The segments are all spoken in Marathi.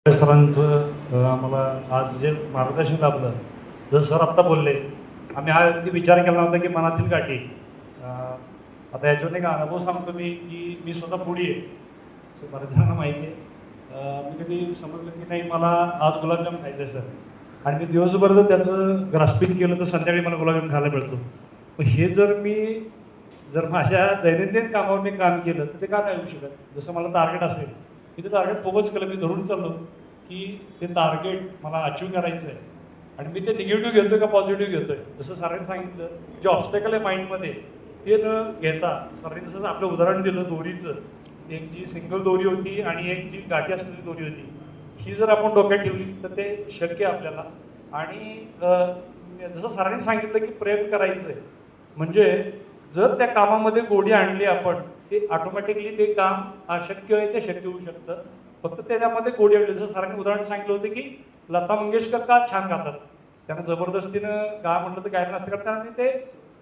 सरांचं आम्हाला आज जे मार्गदर्शन लाभलं, जसं सर आत्ता बोलले, आम्ही हा अगदी विचार केला नव्हता की मनातील गाठी. आता याच्यावर एक अनुभव सांगतो मी की मी स्वतः फूडी आहे, असं बऱ्याच जणांना माहिती आहे. मी कधी समजलं की नाही मला आज गुलाबजाम खायचं आहे सर, आणि मी दिवसभर जर त्याचं ग्रास्पिंग केलं तर संध्याकाळी मला गुलाबजाम खायला मिळतो. पण हे जर माझ्या दैनंदिन कामावर मी काम केलं तर ते का नाही होऊ शकत. जसं मला टार्गेट असेल, मी ते टार्गेट फोकस केलं, मी धरून चाललो की ते टार्गेट मला अचीव करायचं आहे, आणि मी ते निगेटिव्ह घेतोय का पॉझिटिव्ह घेतोय. जसं सरांनी सांगितलं, जे ऑब्स्टॅकल आहे माइंडमध्ये ते न घेता, सरांनी जसं आपलं उदाहरण दिलं दोरीचं, एक जी सिंगल दोरी होती आणि एक जी गाठी असलेली दोरी होती, ही जर आपण डोक्यात ठेवली तर ते शक्य आहे आपल्याला. आणि जसं सरांनी सांगितलं की प्रयत्न करायचं आहे, म्हणजे जर त्या कामामध्ये गोडी आणली आपण, ते ऑटोमॅटिकली ते काम अशक्य आहे ते शक्य होऊ शकतं. फक्त त्याच्यामध्ये गोडी आणली. जसं सरांनी उदाहरण सांगितलं होतं की लता मंगेशकर का छान गातात, त्यांना जबरदस्तीनं गा म्हटलं तर गायला नसतं करता, आणि ते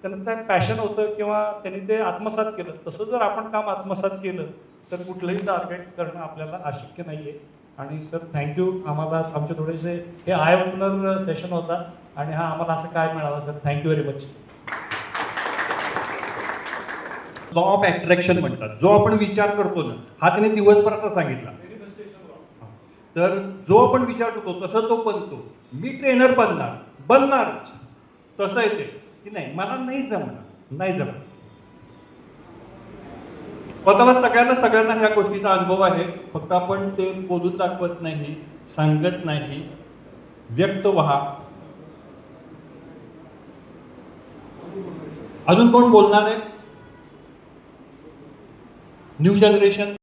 त्यांचं ते पॅशन होतं किंवा त्यांनी ते आत्मसात केलं. तसं जर आपण काम आत्मसात केलं तर कुठलंही टार्गेट करणं आपल्याला अशक्य नाही आहे. आणि सर थँक्यू, आम्हाला आमचे थोडेसे हे आय ओपनर सेशन होता, आणि हा आम्हाला असं काय मिळालं sir, thank you very much. Law of attraction म्हणतात. जो आपण विचार करतो ना, हा त्याने दिवसभराचा सांगितला. तर जो आपण विचार करतो तसं तो बनतो. मी ट्रेनर बनणारच तसं येते की नाही, मला नाही जमणार. स्वतःला सगळ्यांना ह्या गोष्टीचा अनुभव आहे, फक्त आपण ते बोलून दाखवत नाही, सांगत नाही, व्यक्त व्हा. अजून कोण बोलणार आहे? New generation.